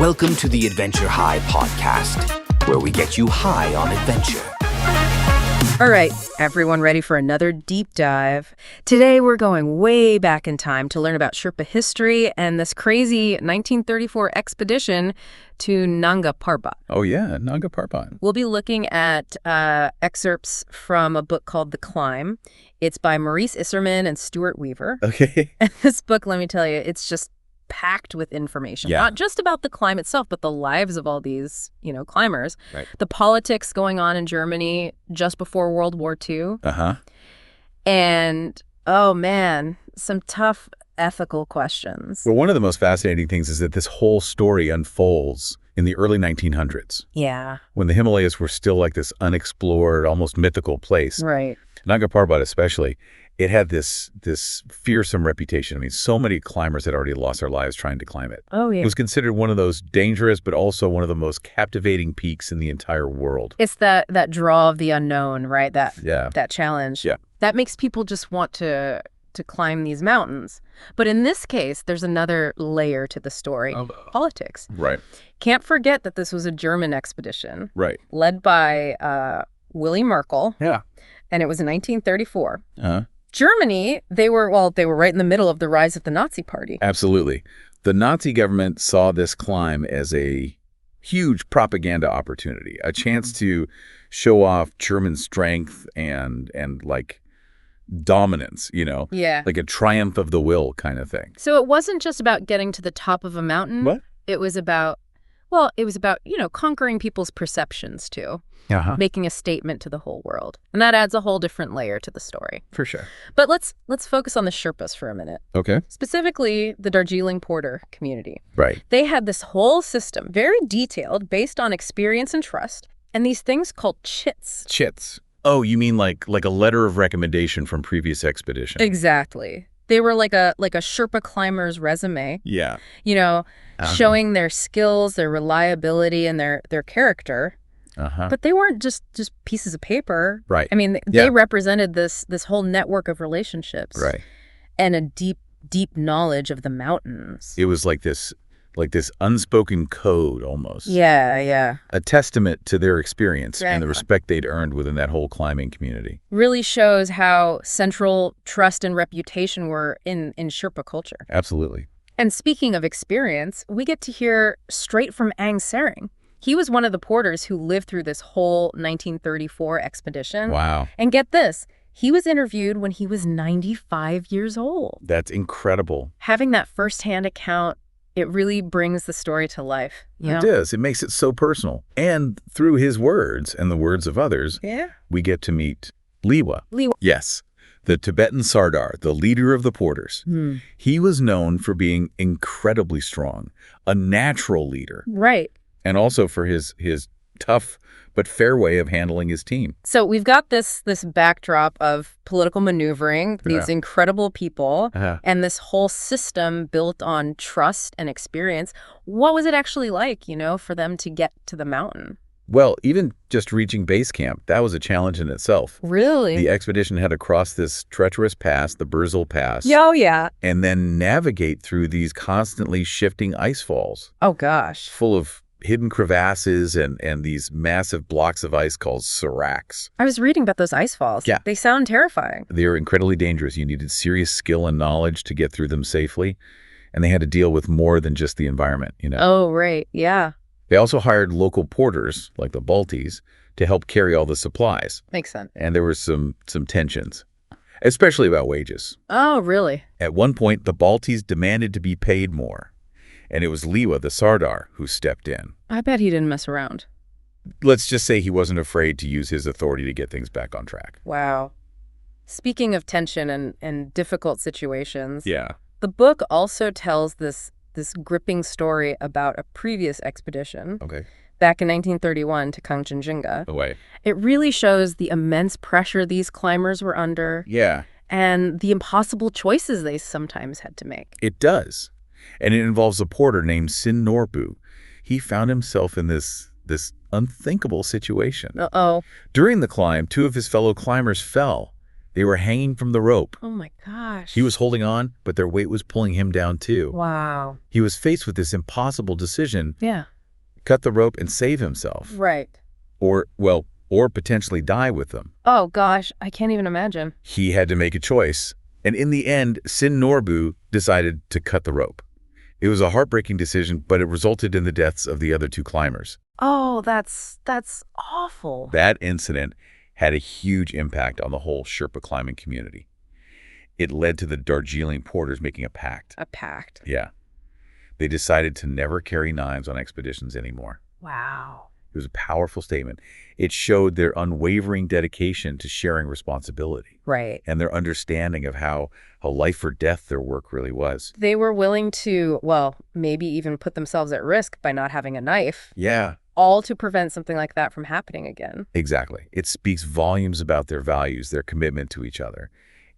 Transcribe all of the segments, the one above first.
Welcome to the Adventure High podcast, where we get you high on adventure. All right, everyone ready for another deep dive? Today we're going way back in time to learn about Sherpa history and this crazy 1934 expedition to Nanga Parbat. Oh yeah, Nanga Parbat. We'll be looking at excerpts from a book called The Climb. It's by Maurice Isserman and Stuart Weaver. Okay. And this book, let me tell you, it's just packed with information, not just about the climb itself, but the lives of all these, climbers, Right. the politics going on in Germany just before World War II. Uh-huh. And, oh man, some tough ethical questions. Well, one of the most fascinating things is that this whole story unfolds in the early 1900s, Yeah, when the Himalayas were still like this unexplored, almost mythical place. right. Nanga Parbat especially, it had this fearsome reputation. I mean, so many climbers had already lost their lives trying to climb it. Oh, yeah. It was considered one of those dangerous, but also one of the most captivating peaks in the entire world. It's that draw of the unknown, right? Yeah. That challenge. Yeah. That makes people just want to climb these mountains. But in this case, there's another layer to the story. Politics. Right. Can't forget that this was a German expedition Right. led by Willy Merkel, Yeah. and it was in 1934. Uh-huh. Germany, they were right in the middle of the rise of the Nazi Party. Absolutely. The Nazi government saw this climb as a huge propaganda opportunity, a chance to show off German strength and like dominance, Yeah. like a triumph of the will kind of thing. So it wasn't just about getting to the top of a mountain. What? It was about, conquering people's perceptions too, Uh-huh. making a statement to the whole world. And that adds a whole different layer to the story. For sure. But let's focus on the Sherpas for a minute, Okay. specifically the Darjeeling Porter community. Right. They had this whole system, very detailed, based on experience and trust, and these things called chits. Chits. Oh, you mean like a letter of recommendation from previous expedition? Exactly. They were like a Sherpa climber's resume, Yeah. showing their skills, their reliability, and their character. Uh-huh. But they weren't just pieces of paper. Right. I mean, Yeah. they represented this whole network of relationships. Right. And a deep, deep knowledge of the mountains. It was like this unspoken code almost. Yeah. A testament to their experience and the Exactly. respect they'd earned within that whole climbing community. Really shows how central trust and reputation were in Sherpa culture. Absolutely. And speaking of experience, we get to hear straight from Ang Sering. He was one of the porters who lived through this whole 1934 expedition. Wow. And get this, he was interviewed when he was 95 years old. That's incredible. Having that firsthand account, it really brings the story to life. It does. It makes it so personal. And through his words and the words of others, Yeah. we get to meet Liwa. Liwa. Yes, the Tibetan Sardar, the leader of the porters. He was known for being incredibly strong, a natural leader, Right. and also for his tough but fair way of handling his team. So we've got this backdrop of political maneuvering, these Yeah. incredible people, Uh-huh. and this whole system built on trust and experience. What was it actually like, for them to get to the mountain? Well, even just reaching base camp, that was a challenge in itself. Really? The expedition had to cross this treacherous pass, the Brzal Pass, Oh, yeah. and then navigate through these constantly shifting ice falls Oh, gosh. full of hidden crevasses and these massive blocks of ice called seracs. I was reading about those ice falls. Yeah. They sound terrifying. They were incredibly dangerous. You needed serious skill and knowledge to get through them safely, and they had to deal with more than just the environment, Oh, right. Yeah. They also hired local porters, like the Baltis, to help carry all the supplies. Makes sense. And there were some tensions, especially about wages. Oh, really? At one point, the Baltis demanded to be paid more, and it was Liwa, the Sardar, who stepped in. I bet he didn't mess around. Let's just say he wasn't afraid to use his authority to get things back on track. Wow. Speaking of tension and difficult situations, Yeah. the book also tells this gripping story about a previous expedition Okay. back in 1931 to Kanchenjunga. Away. It really shows the immense pressure these climbers were under Yeah, and the impossible choices they sometimes had to make. it does. And it involves a porter named Sin Norbu. He found himself in this unthinkable situation. Uh-oh. During the climb, two of his fellow climbers fell, They were hanging from the rope. Oh my gosh. He was holding on, but their weight was pulling him down too. Wow. He was faced with this impossible decision. Yeah. Cut the rope and save himself. Right. Or potentially die with them. Oh gosh, I can't even imagine. He had to make a choice. And in the end, Sin Norbu decided to cut the rope. It was a heartbreaking decision, but it resulted in the deaths of the other 2 climbers. Oh, that's awful. That incident had a huge impact on the whole Sherpa climbing community. It led to the Darjeeling porters making a pact. A pact. Yeah. They decided to never carry knives on expeditions anymore. Wow. It was a powerful statement. It showed their unwavering dedication to sharing responsibility. Right. And their understanding of how life or death their work really was. They were willing to, well, maybe even put themselves at risk by not having a knife. Yeah. All to prevent something like that from happening again. Exactly. It speaks volumes about their values, their commitment to each other.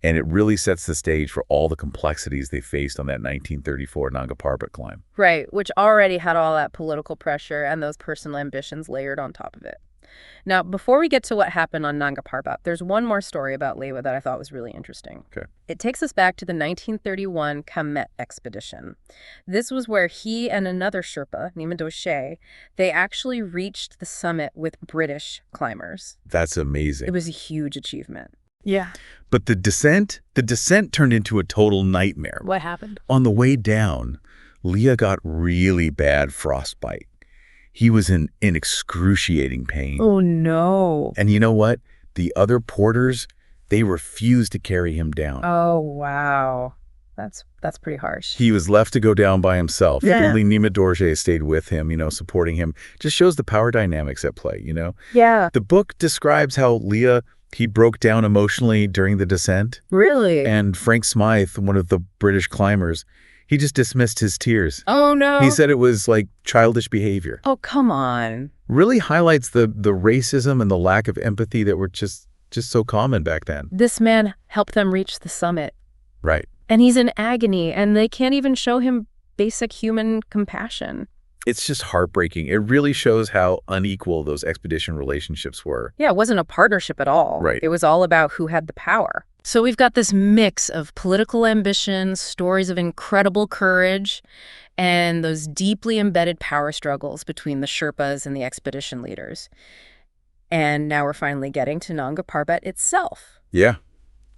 And it really sets the stage for all the complexities they faced on that 1934 Nanga Parbat climb. Right, which already had all that political pressure and those personal ambitions layered on top of it. Now, before we get to what happened on Nanga Parbat, there's one more story about Lewa that I thought was really interesting. Okay. It takes us back to the 1931 Kamet expedition. This was where he and another Sherpa, Nima Doche, they actually reached the summit with British climbers. That's amazing. It was a huge achievement. Yeah. But the descent turned into a total nightmare. What happened? On the way down, Leah got really bad frostbite. He was in excruciating pain. Oh, no. And you know what? The other porters, they refused to carry him down. Oh, wow. That's pretty harsh. He was left to go down by himself. Yeah. Only Nima Dorje stayed with him, supporting him. Just shows the power dynamics at play, Yeah. The book describes how Leah, he broke down emotionally during the descent. Really? And Frank Smythe, one of the British climbers, he just dismissed his tears. Oh, no. He said it was like childish behavior. Oh, come on. Really highlights the racism and the lack of empathy that were just so common back then. This man helped them reach the summit. Right. And he's in agony, and they can't even show him basic human compassion. It's just heartbreaking. It really shows how unequal those expedition relationships were. Yeah, it wasn't a partnership at all. Right. It was all about who had the power. So we've got this mix of political ambition, stories of incredible courage, and those deeply embedded power struggles between the Sherpas and the expedition leaders. And now we're finally getting to Nanga Parbat itself. Yeah.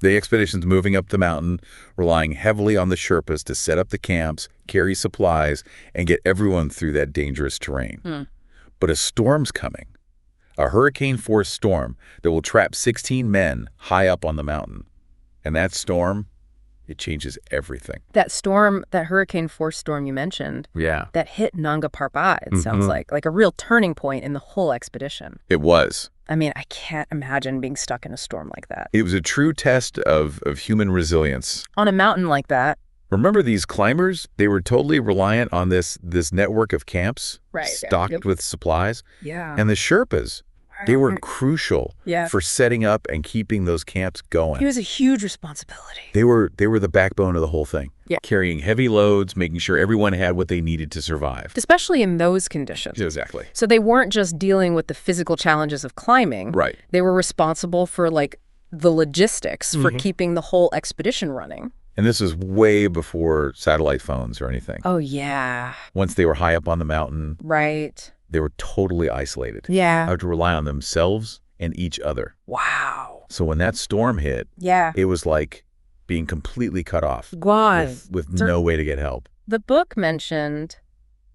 The expedition's moving up the mountain, relying heavily on the Sherpas to set up the camps, carry supplies, and get everyone through that dangerous terrain. But a storm's coming. A hurricane-force storm that will trap 16 men high up on the mountain. And that storm, it changes everything. That storm, that hurricane-force storm you mentioned, Yeah. that hit Nanga Parbat, it sounds like a real turning point in the whole expedition. It was. I mean, I can't imagine being stuck in a storm like that. It was a true test of human resilience. On a mountain like that. Remember these climbers? They were totally reliant on this network of camps Right. stocked Yep. with supplies. Yeah. And the Sherpas, they were crucial Yeah. for setting up and keeping those camps going. It was a huge responsibility. They were the backbone of the whole thing. Yeah. Carrying heavy loads, making sure everyone had what they needed to survive. Especially in those conditions. Exactly. So they weren't just dealing with the physical challenges of climbing. Right. They were responsible for, the logistics for keeping the whole expedition running. And this was way before satellite phones or anything. Oh, yeah. Once they were high up on the mountain, Right. they were totally isolated. Yeah. Had to rely on themselves and each other. Wow. So when that storm hit, Yeah. it was like being completely cut off God. with no way to get help. The book mentioned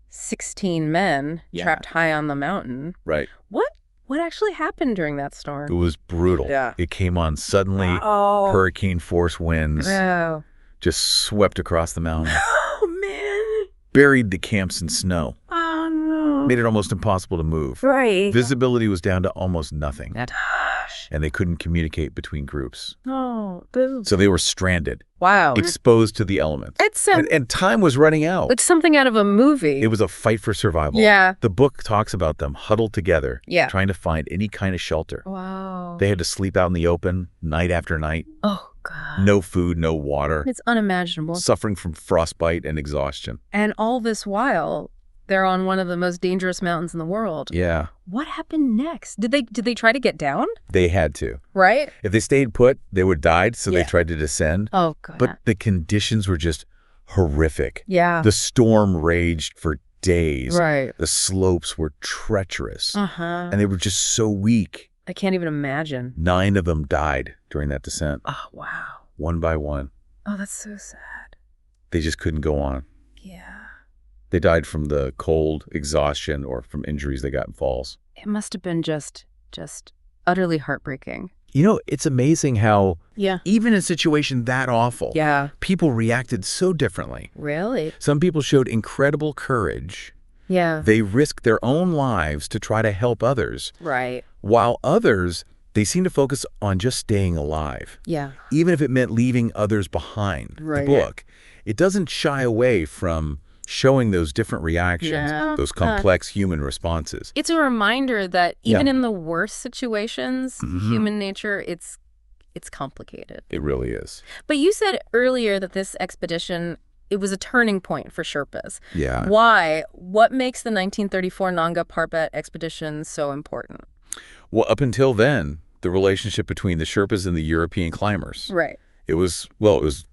16 men Yeah. trapped high on the mountain. Right. What actually happened during that It storm? was brutal. Yeah. It came on suddenly. Oh. Hurricane force winds Oh. just swept across the mountain, Oh, man. buried the camps in snow, Oh, no. made it almost impossible to move. Right. Visibility was down to almost nothing, Gosh. and they couldn't communicate between groups. Oh, boo. So they were stranded, Wow. exposed to the elements. And time was running out. It's something out of a movie. It was a fight for survival. Yeah. The book talks about them huddled together, Yeah. trying to find any kind of shelter. Wow. They had to sleep out in the open night after night. Oh, God. No food, no water. It's unimaginable. Suffering from frostbite and exhaustion. And all this while, They're on one of the most dangerous mountains in the world. Yeah. What happened next? Did they try to get down? They had to. Right? If they stayed put, they would have died, so they Yeah. tried to descend. Oh, God. But the conditions were just horrific. Yeah. The storm raged for days. Right. The slopes were treacherous. Uh-huh. And they were just so weak. I can't even imagine. 9 of them died during that descent, Oh, wow. one by one. Oh, that's so sad. They just couldn't go on. Yeah. They died from the cold, exhaustion, or from injuries they got in falls. It must have been just utterly heartbreaking. You know, it's amazing how Yeah. even in a situation that awful, Yeah. people reacted so differently. Really? Some people showed incredible courage. Yeah. They risked their own lives to try to help others, Right. while others, they seem to focus on just staying alive, Yeah. even if it meant leaving others behind. Right. The book, it doesn't shy away from showing those different reactions, No. those complex human responses. It's a reminder that even Yeah. in the worst situations, human nature, it's complicated. It really is. But you said earlier that this expedition, it was a turning point for Sherpas. Yeah. Why? What makes the 1934 Nanga Parbat expedition so important? Well, up until then, the relationship between the Sherpas and the European climbers, Right. it was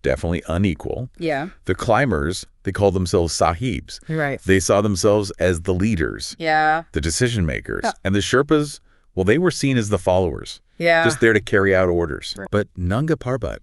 definitely unequal. Yeah. The climbers, they called themselves sahibs. Right. They saw themselves as the leaders, Yeah. the decision makers. Yeah. And the Sherpas, well, they were seen as the followers, Yeah. just there to carry out orders. But Nanga Parbat,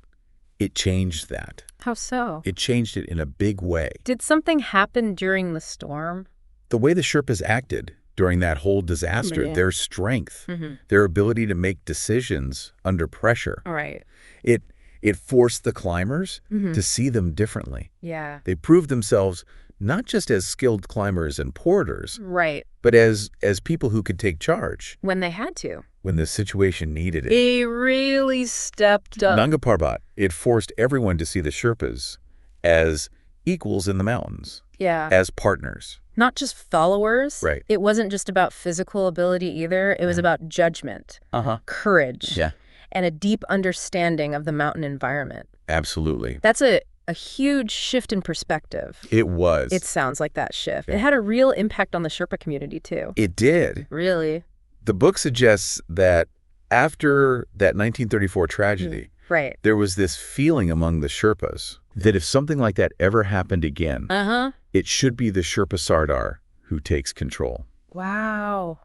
it changed that. How so? It changed it in a big way. Did something happen during the storm? The way the Sherpas acted during that whole disaster, Yeah. their strength, Mm-hmm. their ability to make decisions under pressure, All right. it forced the climbers Mm-hmm. to see them differently. Yeah. They proved themselves not just as skilled climbers and porters, Right. but as people who could take charge When they had to. when the situation needed it. He really stepped up. Nanga Parbat, it forced everyone to see the Sherpas as equals in the mountains, Yeah. as partners. Not just followers. Right. It wasn't just about physical ability either. It was about judgment, courage, Yeah, and a deep understanding of the mountain environment. absolutely. That's a huge shift in perspective. It was. It sounds like that shift. Yeah. It had a real impact on the Sherpa community, too. It did. Really? The book suggests that after that 1934 tragedy, Right. there was this feeling among the Sherpas that if something like that ever happened again, Uh-huh. it should be the Sherpa Sardar who takes control. Wow.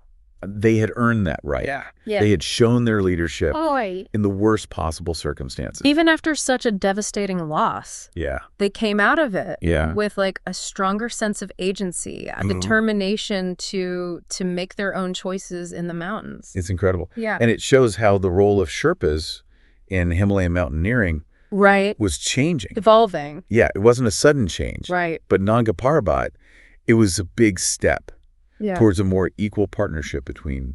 They had earned that right. Yeah. They had shown their leadership Boy. in the worst possible circumstances. Even after such a devastating loss, Yeah. they came out of it Yeah. with like a stronger sense of agency, a determination to make their own choices in the mountains. It's incredible. Yeah. And it shows how the role of Sherpas in Himalayan mountaineering Right. was changing. Evolving. Yeah, it wasn't a sudden change. Right. But Nanga Parbat, it was a big step Yeah. towards a more equal partnership between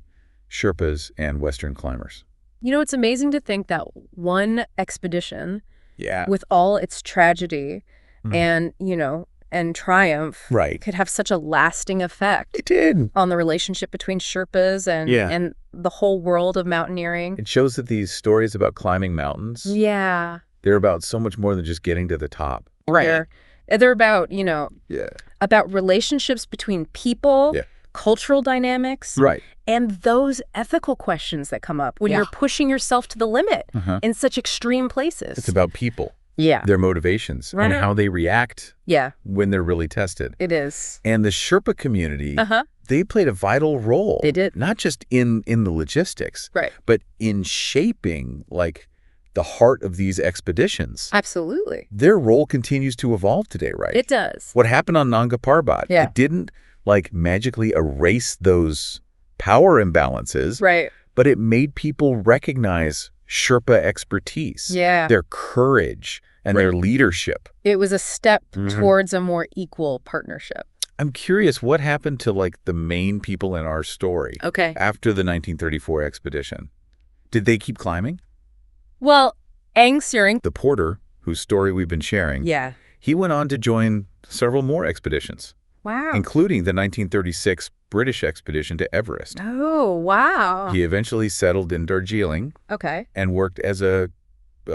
Sherpas and Western climbers. You know, it's amazing to think that one expedition Yeah. with all its tragedy and, and triumph Right. could have such a lasting effect It did. on the relationship between Sherpas and Yeah. and the whole world of mountaineering. It shows that these stories about climbing mountains, Yeah. they're about so much more than just getting to the top. They're about, Yeah. about relationships between people, Yeah. cultural dynamics, Right. and those ethical questions that come up when you're pushing yourself to the limit in such extreme places. It's about people, Yeah. their motivations, Right. and how they react Yeah, when they're really tested. it is. And the Sherpa community, Uh-huh. they played a vital role. They did. Not just in the logistics, Right. but in shaping, like, the heart of these expeditions. Absolutely. Their role continues to evolve today, right? It does. What happened on Nanga Parbat, Yeah. it didn't, magically erase those power imbalances, Right. but it made people recognize Sherpa expertise, Yeah. their courage, and their leadership. It was a step towards a more equal partnership. I'm curious what happened to, the main people in our story Okay. after the 1934 expedition. Did they keep climbing? Well, Aang Searing. The porter, whose story we've been sharing, Yeah. he went on to join several more expeditions, Wow. including the 1936 British expedition to Everest. Oh, wow. He eventually settled in Darjeeling Okay. and worked as a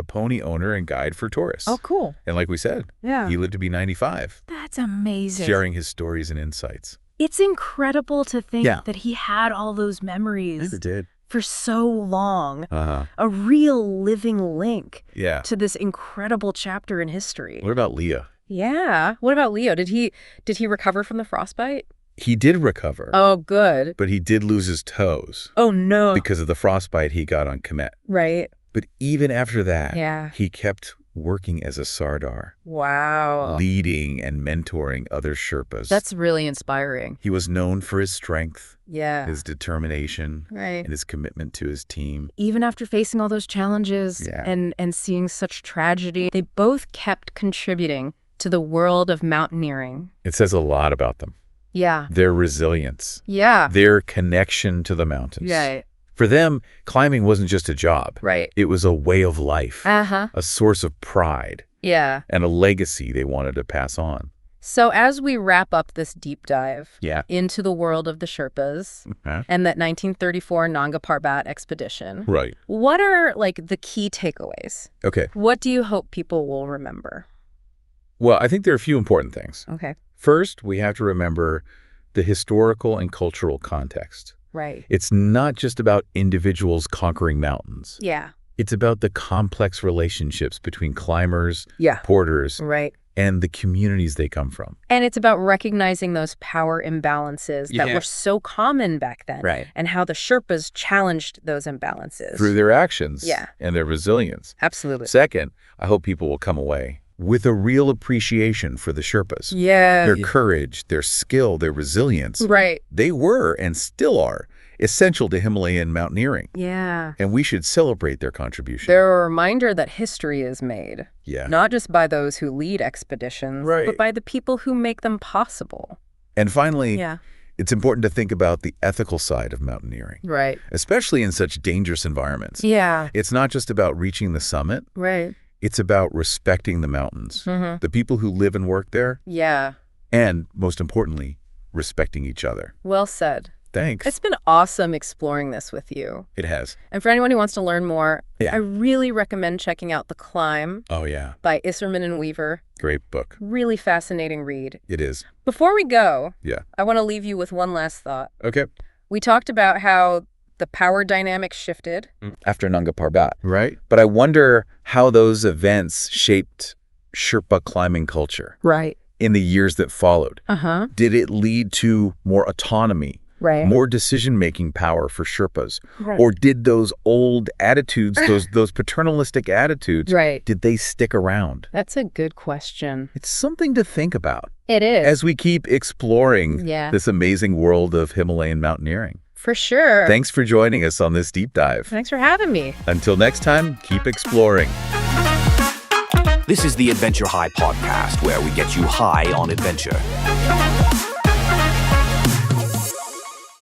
pony owner and guide for tourists. Oh, cool. And like we said, Yeah. he lived to be 95, That's amazing. sharing his stories and insights. It's incredible to think Yeah. that he had all those memories did. for so long. Uh-huh. A real living link Yeah. to this incredible chapter in history. What about Leah? Yeah. What about Leo? Did he recover from the frostbite? He did recover, Oh, good. but he did lose his toes Oh, no. because of the frostbite he got on Komet. Right. But even after that, Yeah. he kept working as a Sardar, Wow. leading and mentoring other Sherpas. That's really inspiring. He was known for his strength, Yeah. his determination, Right. and his commitment to his team. Even after facing all those challenges Yeah. and seeing such tragedy, they both kept contributing to the world of mountaineering. It says a lot about them. Yeah. Their resilience, Yeah. their connection to the mountains. Right. For them, climbing wasn't just a job. Right. It was a way of life, Uh-huh. a source of pride, Yeah. and a legacy they wanted to pass on. So as we wrap up this deep dive Yeah. into the world of the Sherpas Okay. and that 1934 Nanga Parbat expedition, Right. what are the key takeaways? Okay. What do you hope people will remember? Well, I think there are a few important things. Okay. First, we have to remember the historical and cultural context. Right. It's not just about individuals conquering mountains. Yeah. It's about the complex relationships between climbers, Yeah. porters, Right. and the communities they come from. And it's about recognizing those power imbalances that Yeah. were so common back then. Right. And how the Sherpas challenged those imbalances. Through their actions Yeah. and their resilience. Absolutely. Second, I hope people will come away with a real appreciation for the Sherpas. Yeah. Their courage, their skill, their resilience. Right. They were and still are essential to Himalayan mountaineering. Yeah. And we should celebrate their contribution. They're a reminder that history is made, Yeah. not just by those who lead expeditions, Right. but by the people who make them possible. And finally, Yeah. it's important to think about the ethical side of mountaineering, Right. especially in such dangerous environments. Yeah. It's not just about reaching the summit. Right. It's about respecting the mountains, Mm-hmm. the people who live and work there, Yeah. and most importantly, respecting each other. Well said. Thanks. It's been awesome exploring this with you. It has. And for anyone who wants to learn more, Yeah. I really recommend checking out The Climb Oh, yeah. by Isserman and Weaver. Great book. Really fascinating read. It is. Before we go, Yeah. I want to leave you with one last thought. Okay. We talked about how the power dynamic shifted. After Nanga Parbat. Right? But I wonder how those events shaped Sherpa climbing culture Right. In the years that followed, Uh-huh. did it lead to more autonomy, Right. more decision-making power for Sherpas? Right. Or did those old attitudes, those paternalistic attitudes, Right. did they stick around? That's a good question. It's something to think about It is. as we keep exploring Yeah. this amazing world of Himalayan mountaineering. For sure. Thanks for joining us on this deep dive. Thanks for having me. Until next time, keep exploring. This is the Adventure High podcast, where we get you high on adventure.